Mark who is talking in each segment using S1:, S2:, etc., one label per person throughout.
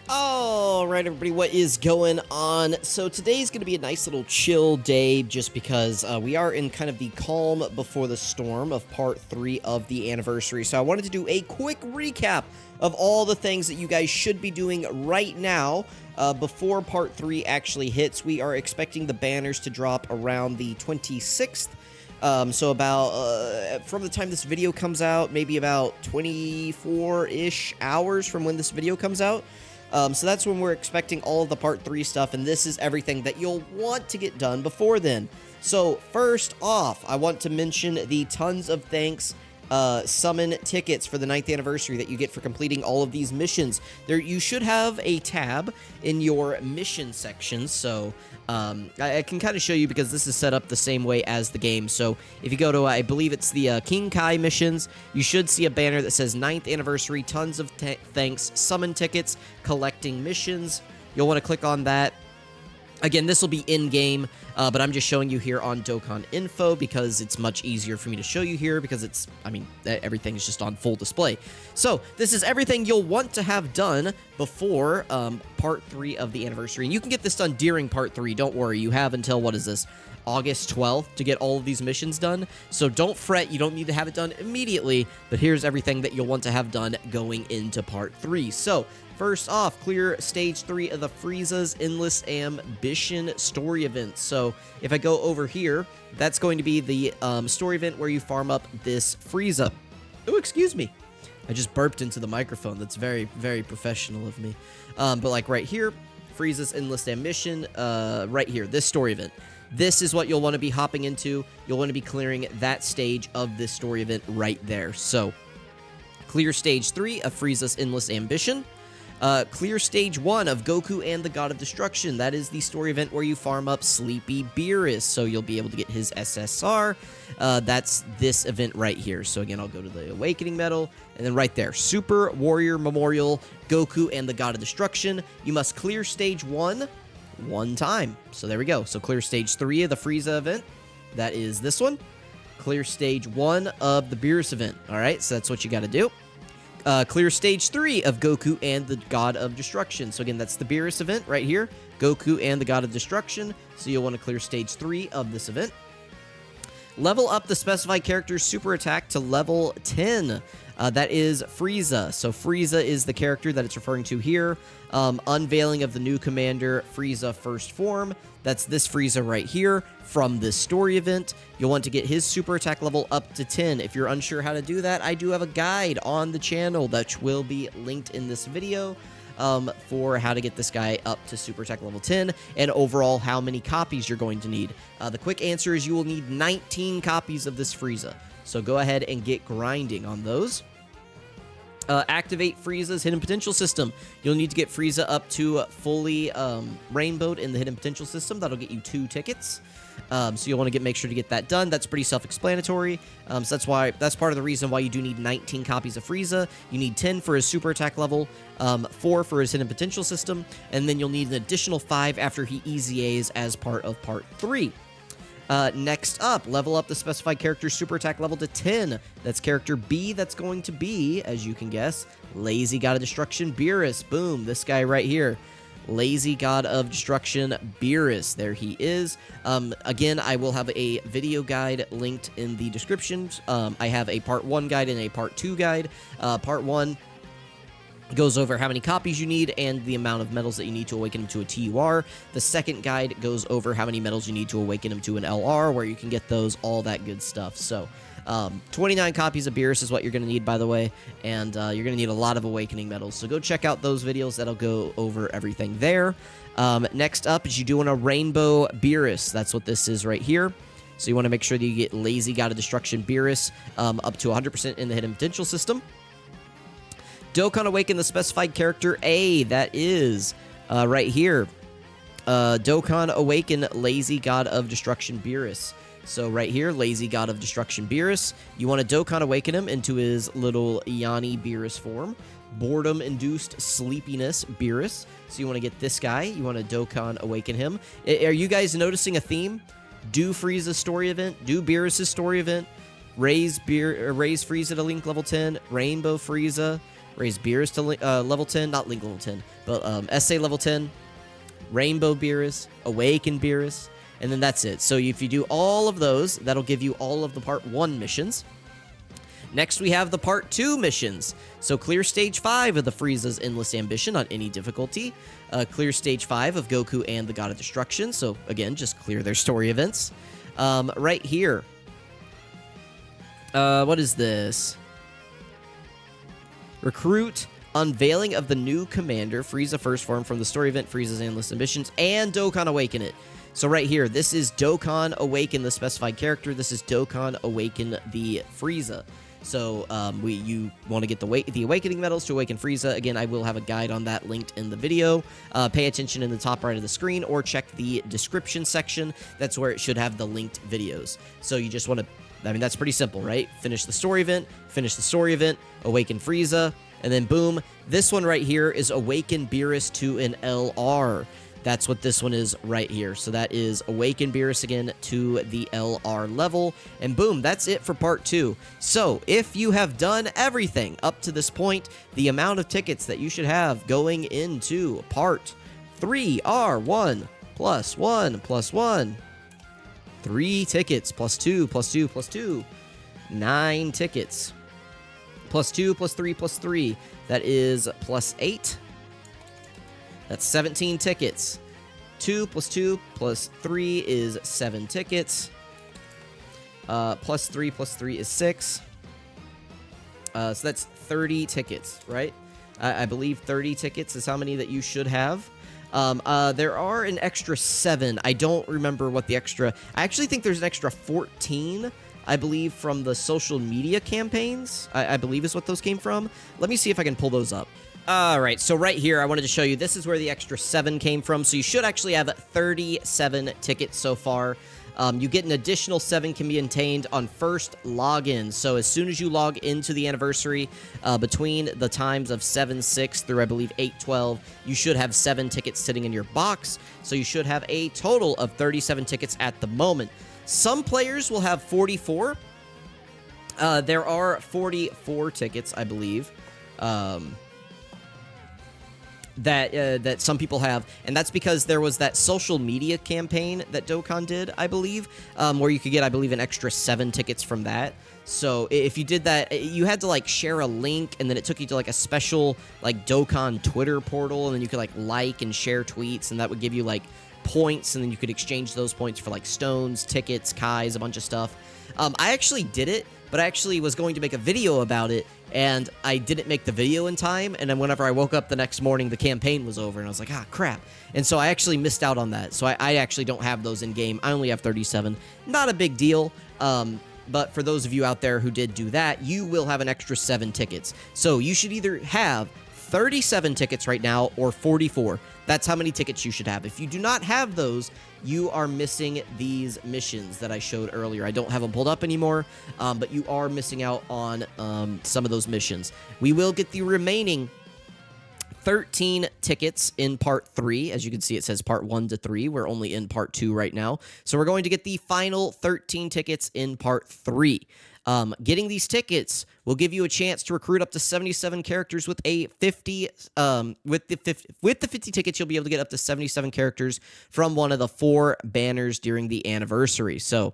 S1: All right, everybody, what is going on? So today's going to be a nice little chill day just because we are in kind of the calm before the storm of part 3 of the anniversary. So I wanted to do a quick recap of all the things that you guys should be doing right now before part 3 actually hits. We are expecting the banners to drop around the 26th. So about, from the time this video comes out, maybe about 24-ish hours from when this video comes out. So that's when we're expecting all of the Part 3 stuff, and this is everything that you'll want to get done before then. So, first off, I want to mention the tons of thanks summon tickets for the 9th anniversary that you get for completing all of these missions. You should have a tab in your mission section, so I can kind of show you because this is set up the same way as the game. So if you go to, I believe it's the King Kai missions, you should see a banner that says 9th anniversary, tons of thanks, summon tickets, collecting missions. You'll want to click on that. Again, this will be in-game, but I'm just showing you here on Dokkan Info because it's much easier for me to show you here because it's, I mean, everything's just on full display. So, this is everything you'll want to have done before Part 3 of the anniversary. And you can get this done during Part 3, don't worry. You have until, what is this, August 12th to get all of these missions done. So don't fret, you don't need to have it done immediately, but here's everything that you'll want to have done going into Part 3. So, first off, clear Stage 3 of the Frieza's Endless Ambition story event. So, if I go over here, that's going to be the story event where you farm up this Frieza. Oh, excuse me. I just burped into the microphone. That's very, very professional of me. But like right here, Frieza's Endless Ambition, right here, this story event. This is what you'll want to be hopping into. You'll want to be clearing that stage of this story event right there. So, clear Stage 3 of Frieza's Endless Ambition. Clear Stage 1 of Goku and the God of Destruction. That is the story event where you farm up Sleepy Beerus, so you'll be able to get his SSR. That's this event right here. So again, I'll go to the Awakening Medal, and then right there, Super Warrior Memorial, Goku and the God of Destruction. You must clear Stage 1 one time. So there we go. So clear Stage 3 of the Frieza event. That is this one. Clear Stage 1 of the Beerus event. All right, so that's what you got to do. Clear Stage 3 of Goku and the God of Destruction. So again, that's the Beerus event right here. Goku and the God of Destruction. So you'll want to clear Stage 3 of this event. Level up the specified character's super attack to level 10. That is Frieza. So Frieza is the character that it's referring to here. Unveiling of the new commander, Frieza First Form. That's this Frieza right here from this story event. You'll want to get his super attack level up to 10. If you're unsure how to do that, I do have a guide on the channel that will be linked in this video for how to get this guy up to super attack level 10 and overall how many copies you're going to need. The quick answer is you will need 19 copies of this Frieza. So go ahead and get grinding on those. Activate Frieza's Hidden Potential System. You'll need to get Frieza up to fully rainbowed in the Hidden Potential System. That'll get you 2 tickets. So you'll want to make sure to get that done. That's pretty self-explanatory. So that's part of the reason why you do need 19 copies of Frieza. You need 10 for his super attack level, 4 for his Hidden Potential System, and then you'll need an additional 5 after he EZAs as part of Part 3. Next up, level up the specified character's super attack level to 10. That's character B. That's going to be, as you can guess, Lazy God of Destruction Beerus. Boom, this guy right here. Lazy God of Destruction Beerus. There he is. Again, I will have a video guide linked in the description. I have a Part 1 guide and a Part 2 guide. Part 1 goes over how many copies you need and the amount of medals that you need to awaken him to a TUR. The second guide goes over how many medals you need to awaken him to an LR, where you can get those, all that good stuff. So, 29 copies of Beerus is what you're going to need, by the way, and you're going to need a lot of awakening medals. So go check out those videos. That'll go over everything there. Next up is you do want a Rainbow Beerus. That's what this is right here. So you want to make sure that you get Lazy God of Destruction Beerus up to 100% in the Hidden Potential System. Dokkan Awaken the specified character A. That is right here. Dokkan Awaken Lazy God of Destruction Beerus. So right here, Lazy God of Destruction Beerus. You want to Dokkan Awaken him into his little Yanni Beerus form. Boredom-induced sleepiness Beerus. So you want to get this guy. You want to Dokkan Awaken him. Are you guys noticing a theme? Do Frieza's story event. Do Beerus' story event. Raise Frieza to Link level 10. Rainbow Frieza. raise Beerus to level 10, not Link level 10, but SA level 10, Rainbow Beerus, Awaken Beerus, and then that's it. So if you do all of those, that'll give you all of the Part 1 missions. Next, we have the Part 2 missions. So clear Stage 5 of the Frieza's Endless Ambition on any difficulty. Clear Stage 5 of Goku and the God of Destruction. So again, just clear their story events. Right here. What is this? Recruit Unveiling of the New Commander, Frieza First Form from the story event, Frieza's Endless Ambitions, and Dokkan Awaken It. So right here, this is Dokkan Awaken the specified character. This is Dokkan Awaken the Frieza. So you want to get the Awakening Medals to Awaken Frieza. Again, I will have a guide on that linked in the video. Pay attention in the top right of the screen or check the description section. That's where it should have the linked videos. So you just want to, I mean, that's pretty simple, right? Finish the story event, Awaken Frieza, and then boom. This one right here is Awaken Beerus to an LR. That's what this one is right here. So that is Awaken Beerus again to the LR level. And boom, that's it for Part 2. So if you have done everything up to this point, the amount of tickets that you should have going into Part 3 are 1 plus 1 plus 1. 3 tickets plus 2 plus 2 plus 2. 9 tickets. Plus 2 plus 3 plus 3. That is plus 8. That's 17 tickets. 2 plus 2 plus 3 is 7 tickets. Plus 3 plus 3 is 6. So that's 30 tickets, right? I believe 30 tickets is how many that you should have. There are an extra 7. I don't remember what the extra... I actually think there's an extra 14, I believe, from the social media campaigns. I believe is what those came from. Let me see if I can pull those up. All right, so right here, I wanted to show you, this is where the extra 7 came from. So you should actually have 37 tickets so far. You get an additional 7 can be obtained on first login. So as soon as you log into the anniversary, between the times of 7/6 through, I believe, 8/12, you should have 7 tickets sitting in your box. So you should have a total of 37 tickets at the moment. Some players will have 44. There are 44 tickets, I believe. That some people have, and that's because there was that social media campaign that Dokkan did, I believe, where you could get, I believe, an extra 7 tickets from that. So if you did that, you had to, like, share a link, and then it took you to, like, a special, like, Dokkan Twitter portal, and then you could, like and share tweets, and that would give you, like, points, and then you could exchange those points for, like, stones, tickets, Kais, a bunch of stuff. I actually did it, but I actually was going to make a video about it, and I didn't make the video in time, and then whenever I woke up the next morning, the campaign was over, and I was like, ah, crap. And so I actually missed out on that, so I actually don't have those in-game. I only have 37. Not a big deal, but for those of you out there who did do that, you will have an extra 7 tickets. So you should either have 37 tickets right now or 44. That's how many tickets you should have. If you do not have those, you are missing these missions that I showed earlier. I don't have them pulled up anymore, but you are missing out on some of those missions. We will get the remaining 13 tickets in Part 3. As you can see, it says Part 1 to 3. We're only in Part 2 right now. So we're going to get the final 13 tickets in Part 3. Getting these tickets will give you a chance to recruit up to 77 characters with a 50. With the 50 tickets, you'll be able to get up to 77 characters from one of the 4 banners during the anniversary. So,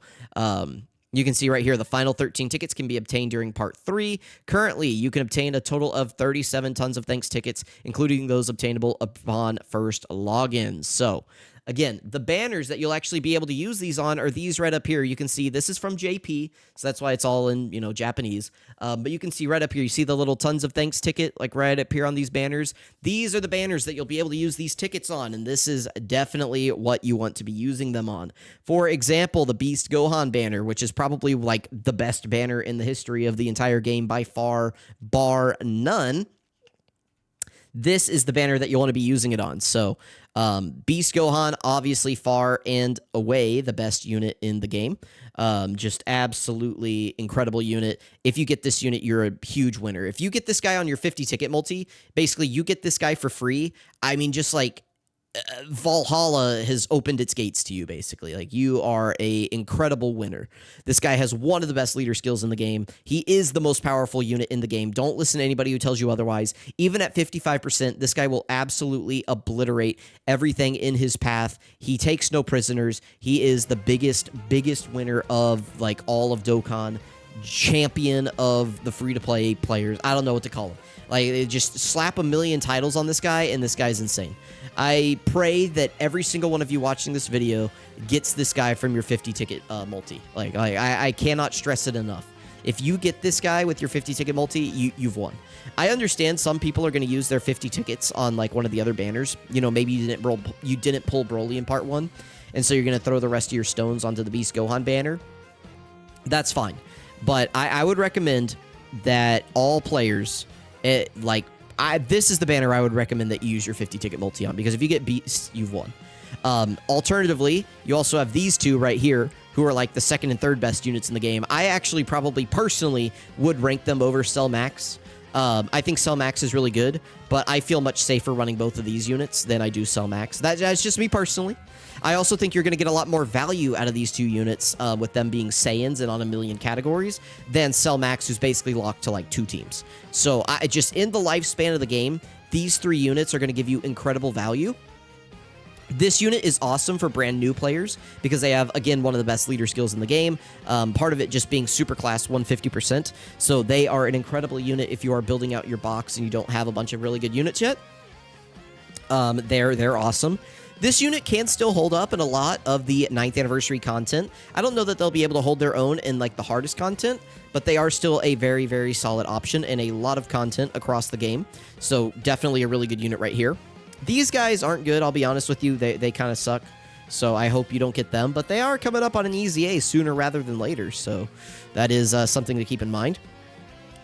S1: you can see right here, the final 13 tickets can be obtained during Part 3. Currently, you can obtain a total of 37 Tons of Thanks tickets, including those obtainable upon first login. So, again, the banners that you'll actually be able to use these on are these right up here. You can see this is from JP, so that's why it's all in, Japanese. But you can see right up here, you see the little Tons of Thanks ticket, like right up here on these banners. These are the banners that you'll be able to use these tickets on, and this is definitely what you want to be using them on. For example, the Beast Gohan banner, which is probably like the best banner in the history of the entire game by far, bar none. This is the banner that you want to be using it on. So, Beast Gohan, obviously far and away the best unit in the game. Just absolutely incredible unit. If you get this unit, you're a huge winner. If you get this guy on your 50 ticket multi, basically you get this guy for free. I mean, just like Valhalla has opened its gates to you, basically. Like, you are a incredible winner. This guy has one of the best leader skills in the game. He is the most powerful unit in the game. Don't listen to anybody who tells you otherwise. Even at 55%, this guy will absolutely obliterate everything in his path. He takes no prisoners. He is the biggest winner of, like, all of Dokkan. Champion of the free-to-play players. I don't know what to call him. Like, just slap a million titles on this guy, and this guy's insane. I pray that every single one of you watching this video gets this guy from your 50-ticket multi. Like, I cannot stress it enough. If you get this guy with your 50-ticket multi, you've won. I understand some people are going to use their 50 tickets on, like, one of the other banners. You know, maybe you didn't pull Broly in part 1, and so you're going to throw the rest of your stones onto the Beast Gohan banner. That's fine. But I would recommend that all players, this is the banner I would recommend that you use your 50-ticket multi on, because if you get Beast, you've won. Alternatively, you also have these two right here, who are like the second and third best units in the game. I actually probably personally would rank them over Cell Max. I think Cell Max is really good, but I feel much safer running both of these units than I do Cell Max. That's just me personally. I also think you're going to get a lot more value out of these two units with them being Saiyans and on a million categories than Cell Max, who's basically locked to like 2 teams. So just in the lifespan of the game, these 3 units are going to give you incredible value. This unit is awesome for brand new players because they have, again, one of the best leader skills in the game. Part of it just being super class 150%. So they are an incredible unit if you are building out your box and you don't have a bunch of really good units yet. They're awesome. This unit can still hold up in a lot of the 9th anniversary content. I don't know that they'll be able to hold their own in like the hardest content, but they are still a very, very solid option in a lot of content across the game. So definitely a really good unit right here. These guys aren't good, I'll be honest with you. They kind of suck, so I hope you don't get them. But they are coming up on an easy A sooner rather than later, so that is something to keep in mind.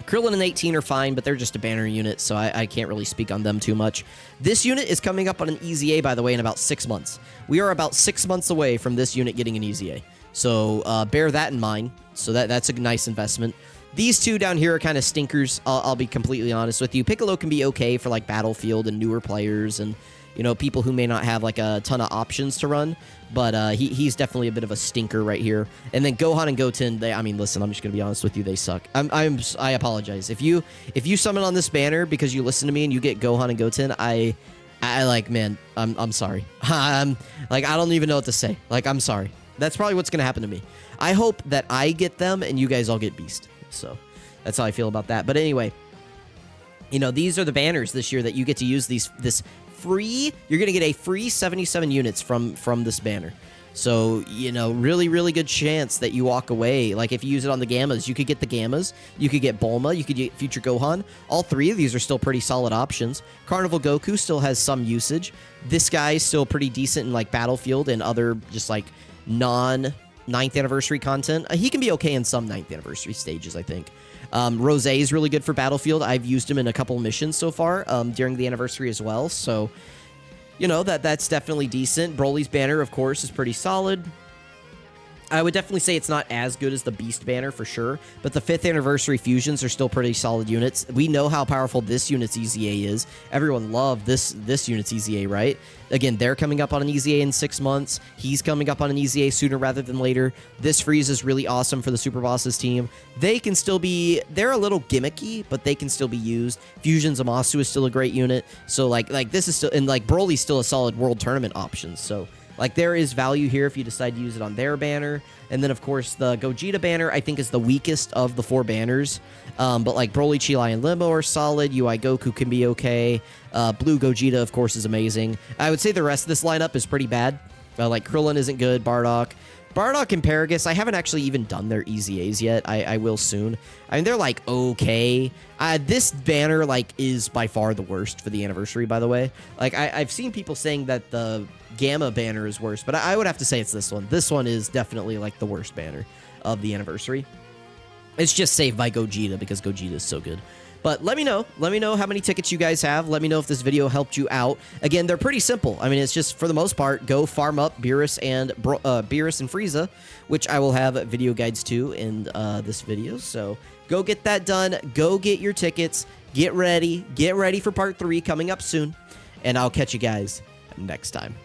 S1: Krillin and 18 are fine, but they're just a banner unit, so I can't really speak on them too much. This unit is coming up on an easy A, by the way, in about 6 months. We are about 6 months away from this unit getting an easy A, so bear that in mind. So that's a nice investment. These two down here are kind of stinkers, I'll be completely honest with you. Piccolo can be okay for like Battlefield and newer players and, you know, people who may not have like a ton of options to run, but he's definitely a bit of a stinker right here. And then Gohan and Goten, I mean, listen, I'm just gonna be honest with you, they suck. I apologize if you summon on this banner because you listen to me and you get Gohan and Goten, I like, man, I'm sorry. Like, I don't even know what to say. Like, I'm sorry. That's probably what's gonna happen to me. I hope that I get them and you guys all get Beast. So that's how I feel about that. But anyway, you know, these are the banners this year that you get to use this free. You're going to get a free 77 units from this banner. So, you know, really, really good chance that you walk away. Like, if you use it on the Gammas, you could get the Gammas. You could get Bulma. You could get Future Gohan. All 3 of these are still pretty solid options. Carnival Goku still has some usage. This guy is still pretty decent in, like, Battlefield and other just, like, non-9th anniversary content. He can be okay in some 9th anniversary stages, I think. Rose is really good for Battlefield. I've used him in a couple missions so far during the anniversary as well. So, you know, that's definitely decent. Broly's banner, of course, is pretty solid. I would definitely say it's not as good as the Beast banner for sure, but the 5th anniversary fusions are still pretty solid units. We know how powerful this unit's EZA is. Everyone loved this unit's EZA, right? Again, they're coming up on an EZA in 6 months. He's coming up on an EZA sooner rather than later. This freeze is really awesome for the Super Bosses team. They can still be, they're a little gimmicky, but they can still be used. Fusion Zamasu is still a great unit. So like this is still, and like Broly's still a solid World Tournament option. So like, there is value here if you decide to use it on their banner. And then, of course, the Gogeta banner, I think, is the weakest of the 4 banners. But, like, Broly, Chilai, and Limbo are solid. UI Goku can be okay. Blue Gogeta, of course, is amazing. I would say the rest of this lineup is pretty bad. Like, Krillin isn't good. Bardock and Paragus, I haven't actually even done their EZAs yet. I will soon. I mean, they're, like, okay. This banner, like, is by far the worst for the anniversary, by the way. Like, I've seen people saying that the Gamma banner is worse, but I would have to say it's this one. This one is definitely, like, the worst banner of the anniversary. It's just saved by Gogeta because Gogeta is so good. But let me know. Let me know how many tickets you guys have. Let me know if this video helped you out. Again, they're pretty simple. I mean, it's just, for the most part, go farm up Beerus and Frieza, which I will have video guides to in this video. So go get that done. Go get your tickets. Get ready. Get ready for part 3 coming up soon. And I'll catch you guys next time.